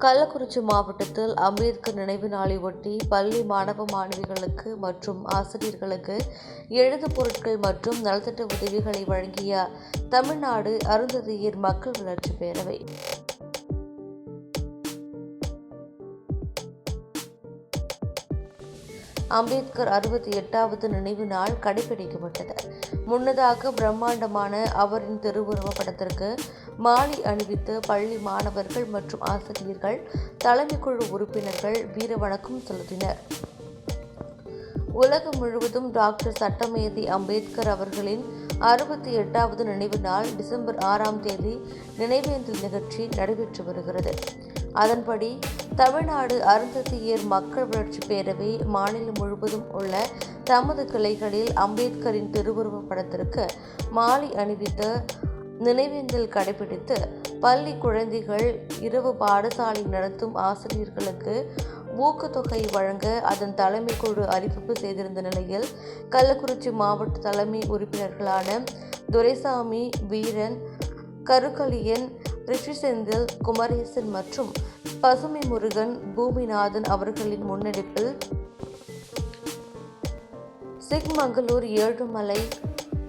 கள்ளக்குறிச்சி மாவட்டத்தில் அம்பேத்கர் நினைவு நாளை ஒட்டி பள்ளி மாணவ மாணவிகளுக்கு மற்றும் ஆசிரியர்களுக்கு எழுதுப் பொருட்கள் மற்றும் நலத்திட்ட உதவிகளை வழங்கிய தமிழ்நாடு அருந்ததியர் மக்கள் வளர்ச்சி பேரவை. அம்பேத்கர் 68வது நினைவு நாள் கடைபிடிக்கப்பட்டது. முன்னதாக பிரம்மாண்டமான அவரின் திருவுருவப் படத்திற்கு மாலை அணிவித்து பள்ளி மாணவர்கள் மற்றும் ஆசிரியர்கள், தலைமைக்குழு உறுப்பினர்கள் வீர வணக்கம் செலுத்தினர். உலகம் முழுவதும் டாக்டர் சட்டமேதை அம்பேத்கர் அவர்களின் 68வது நினைவு நாள் டிசம்பர் 6ஆம் தேதி நினைவேந்தல் நிகழ்ச்சி நடைபெற்று வருகிறது. அதன்படி தமிழ்நாடு அருந்ததியர் மக்கள் வளர்ச்சி பேரவை மாநிலம் முழுவதும் உள்ள தமது கிளைகளில் அம்பேத்கரின் திருவுருவப் படத்திற்கு மாலை அணிவித்து நினைவேந்தல் கடைபிடித்து பள்ளி குழந்தைகள், இரவு பாடசாலை நடத்தும் ஆசிரியர்களுக்கு ஊக்கத்தொகை வழங்க அதன் தலைமை குழு அறிவிப்பு செய்திருந்த நிலையில், கள்ளக்குறிச்சி மாவட்ட தலைமை உறுப்பினர்களான துரைசாமி, வீரன், கருக்கலியன், ரிஷிசெந்தில், குமரேசன் மற்றும் பசுமை முருகன், பூமிநாதன் அவர்களின் முன்னெடுப்பில் சிக்மங்களூர், ஏழுமலை,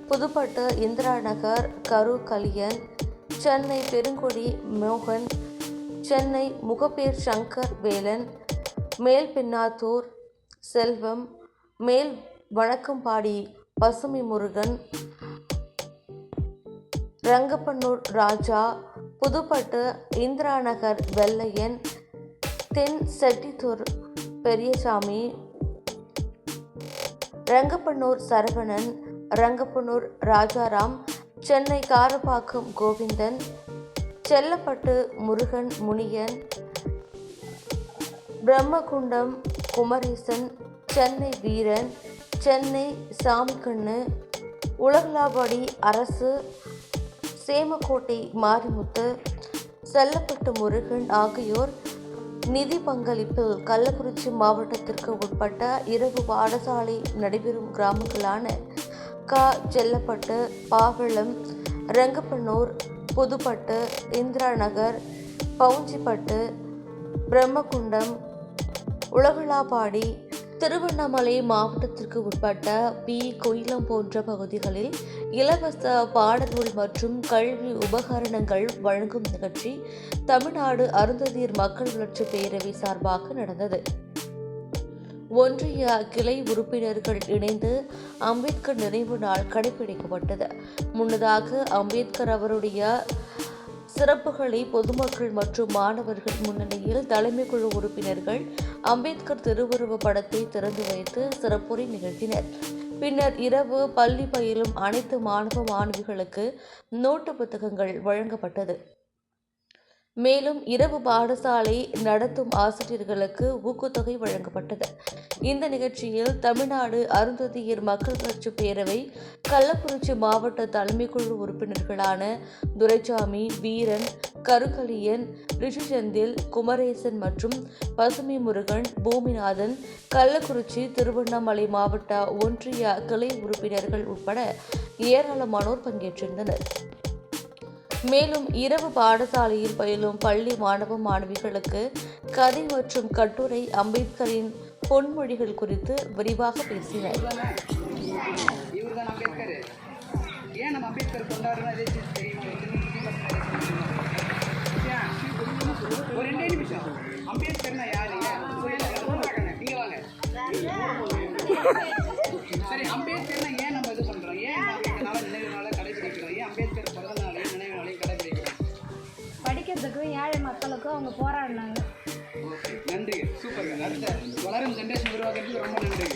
புதுப்பட்டு, இந்திரா நகர், கருக்கலியன், சென்னை பெருங்குடி மோகன், சென்னை முகப்பேர் சங்கர் வேலன், மேல்பின்னாத்தூர் செல்வம், மேல் வணக்கம்பாடி பசுமை முருகன், ரங்கப்பனூர் ராஜா, புதுப்பட்டு இந்திரா நகர் வெள்ளையன், தென் செட்டித்தூர் பெரியசாமி, ரங்கப்பனூர் சரவணன், ரங்கப்பனூர் ராஜாராம், சென்னை காரப்பாக்கம் கோவிந்தன், செல்லப்பட்டு முருகன் முனியன், பிரம்மகுண்டம் குமரேசன், சென்னை வீரன், சென்னை சாமிக்கண்ணு, உலகலாபாடி அரசு, சேமக்கோட்டை மாரிமுத்து, செல்லப்பட்டு முருகன் ஆகியோர் நிதி பங்களிப்பில் கள்ளக்குறிச்சி மாவட்டத்திற்கு உட்பட்ட இரவு பாடசாலை நடைபெறும் கிராமங்களான செல்லப்பட்டு, பாவளம், ரங்கப்பனூர், புதுப்பட்டு, இந்திரா நகர், பவுஞ்சிப்பட்டு, பிரம்மகுண்டம், உலகலாபாடி, திருவண்ணாமலை மாவட்டத்திற்கு உட்பட்ட கோயிலம் போன்ற பகுதிகளில் இலவச பாடநூல் மற்றும் கல்வி உபகரணங்கள் வழங்கும் நிகழ்ச்சி தமிழ்நாடு அருந்ததியர் மக்கள் வளர்ச்சி பேரவை சார்பாக நடந்தது. ஒன்றிய கிளை உறுப்பினர்கள் இணைந்து அம்பேத்கர் நினைவு நாள் கடைபிடிக்கப்பட்டது. முன்னதாக அம்பேத்கர் அவருடைய சிறப்புகளை பொதுமக்கள் மற்றும் மாணவர்கள் முன்னிலையில் தலைமை குழு உறுப்பினர்கள் அம்பேத்கர் திருவுருவ படத்தை திறந்து வைத்து சிறப்புரை நிகழ்த்தினர். பின்னர் இரவு பள்ளி பயிலும் அனைத்து மாணவ மாணவிகளுக்கு நோட்டு புத்தகங்கள் வழங்கப்பட்டது. மேலும் இரவு பாடசாலை நடத்தும் ஆசிரியர்களுக்கு ஊக்கத்தொகை வழங்கப்பட்டது. இந்த நிகழ்ச்சியில் தமிழ்நாடு அருந்ததியர் மக்கள் வளர்ச்சி பேரவை கள்ளக்குறிச்சி மாவட்ட தலைமை குழு உறுப்பினர்களான துரைசாமி, வீரன், கருக்கலியன், ரிஷிசெந்தில், குமரேசன் மற்றும் பசுமை முருகன், பூமிநாதன், கள்ளக்குறிச்சி, திருவண்ணாமலை மாவட்ட ஒன்றிய கிளை உறுப்பினர்கள் உட்பட ஏராளமானோர் பங்கேற்றிருந்தனர். மேலும் இரவு பாடசாலையில் பயிலும் பள்ளி மாணவ மாணவிகளுக்கு கதை மற்றும் கட்டுரை, அம்பேத்கரின் பொன்மொழிகள் குறித்து விரிவாக பேசினர். சரி, அம்பேத்கர்னா ஏன் நம்ம இது பண்றோம்? ஏன் நினைவு நாளை கடைபிடிக்கிறோம்? ஏன் அம்பேத்கர் பிறந்த நாளையும் நினைவு நாளையும் கடைபிடிக்கிறோம்? படிக்கிறதுக்கும் ஏழை மக்களுக்கும் அவங்க போராடினாங்க. ஓகே, நன்றி, சூப்பருங்க. அடுத்த வளரும் ஜென்ரேஷன் உருவாக்குறதுக்கு ரொம்ப நன்றி.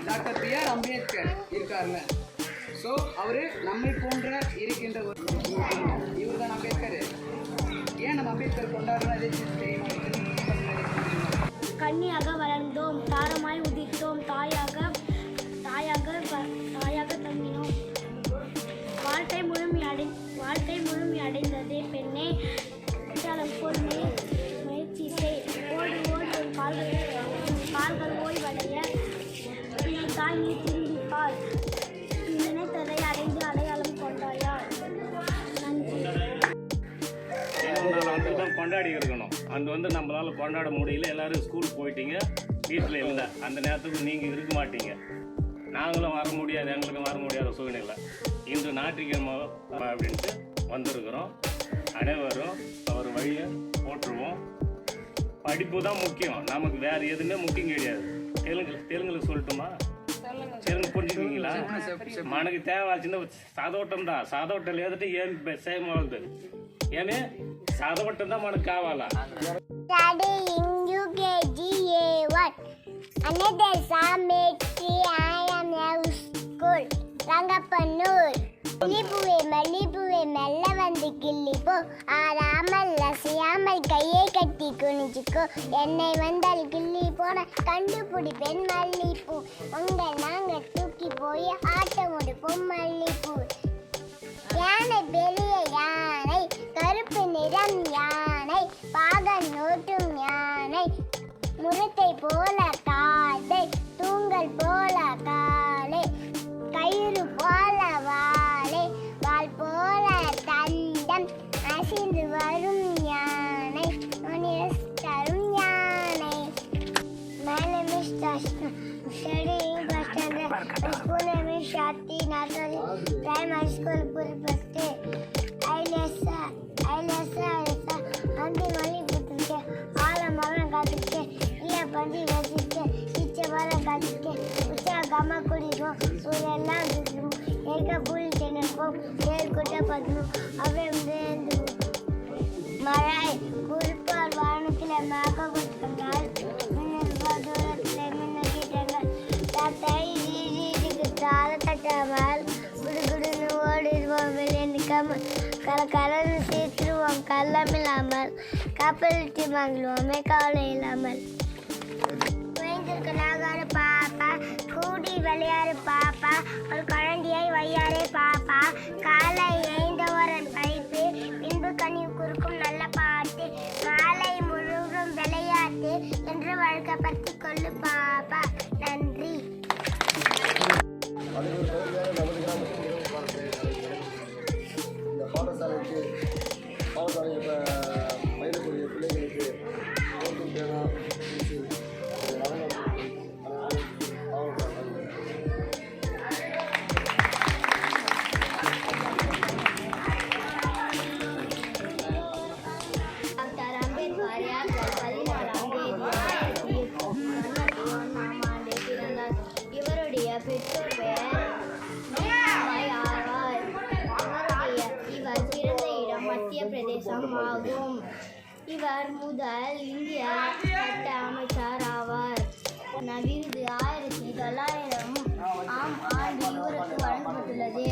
Doctor B.R. அம்பேத்கர் இருக்கார்ல, ஸோ அவர் நம்மை போன்ற இருக்கின்ற இவர் தான் அம்பேத்கர். ஏன் நம்ம அம்பேத்கர் கொண்டாடுறோம்? எதை தெரியுமா? கன்னியாக வளர்ந்தோம், தாரமாய் உதித்தோம், தாயாக தங்கினோம். வாழ்க்கை முழுமை அடைந்ததே பெண்ணே, முயற்சி செய், ஓடி உன் கால்கள் ஓய்வடைய, தாய் நீ திரும்பிப்பார், நினைத்ததை அடைந்து அடையாளம் கொண்டாயா. கொண்டாடி இருக்கணும். அது நம்மளால் கொண்டாட முடியல, எல்லோரும் ஸ்கூல் போயிட்டீங்க, வீட்டில் இல்லை, அந்த நேரத்துக்கு நீங்கள் இருக்க மாட்டீங்க. நாங்களும் வர முடியாது, எங்களுக்கும் வர முடியாத சூழ்நிலை. இன்று ஞாயிற்றுக்கிழமை அப்படின்ட்டு வந்திருக்கிறோம். அனைவரும் அவர் வழியை போட்டுருவோம். படிப்பு தான் முக்கியம், நமக்கு வேறு எதுவுமே முக்கியம் கிடையாது. தெலுங்குல சொல்லட்டுமா? தெலுங்கு புரிஞ்சுக்குவீங்களா? మనకి తేవాల్సిన చదవటం దా, చదవటం లేదంటే ఏం సేమ్ అవుతుంది. ఏమి చదవటం దా మనకు కావాలా? Studying UKG A1. Another Sametri I am school. Rangapannur. மல்லிப்பூவே மெல்ல வந்து கிள்ளிப்போ, ஆறாமல் அசையாமல் கையை கட்டி குனிஞ்சுக்கோ, என்னை வந்தால் கிள்ளி போன கண்டுபிடிப்பேன் மல்லிப்பூ, உங்கள் நாங்கள் தூக்கி போய் ஆட்டம் முடிப்போம் மல்லிப்பூ. யானை பெரிய யானை, கருப்பு நிறம் யானை, பாகன் ஓட்டும் யானை, முரத்தை போல காதை, தூங்கல் போல காலை, கயிறு போல வாழை, வால் போல தண்டம், அசைந்து வரும் யானை, தரும் யானை. My name is Dashna. I'm studying first standard. My school name is Shakti Nursery Primary School, Puripasti. அந்தி மல்லி கொடுத்துருக்கேன், ஆலமரம் காத்திருக்கேன், இல்லை பஞ்சி வச்சிருக்கேன், இச்சை மரம் காத்திருக்கேன், உற்சாகமா குடிக்கும், சூழெல்லாம் சுற்றணும், எங்க புல் தின்னுக்கும், ஏற்கூட்ட பத்தணும், அவை வந்து மழை குறிப்பால் வானத்தில் மேக கொடுத்தால், தூரத்தில் மின்னுக்கிட்டாங்க, தாழ தட்டாமல் குடுகுடுன்னு ஓடிடுவோம், வெளியே நிற்காமல் கலந்து சேர்த்துருவோம், கள்ளம் இல்லாமல் கப்பலிட்டு வாங்கிடுவோமே கவலை இல்லாமல். நாகாரு பாப்பா, கூடி விளையாடு பாப்பா, ஒரு குழந்தையை வையாரே பாப்பா, காலை ஏந்தவரன் பைப்பு, பின்பு கனி குறுக்கும் நல்ல பாட்டு, மாலை முழுவதும் விளையாட்டு என்று வழக்கப்பட்டு கொள்ளு பாப்பா. நன்றி. இந்த பாடசாலைக்கு பயிலக்கூடிய பிள்ளைகளுக்கு டாக்டர் அம்பேத்கர் ஏப்ரல் 14 பிறந்தார். இவருடைய பெற்றோர் பெயர் ஆவார். இவர் பிறந்த இடம் மத்திய பிரதேசம் ஆகும். இவர் முதல் இந்திய சட்ட அமைச்சர் ஆவார். விருது 1900 ஆம் ஆண்டு இவருக்கு வழங்கப்பட்டுள்ளது.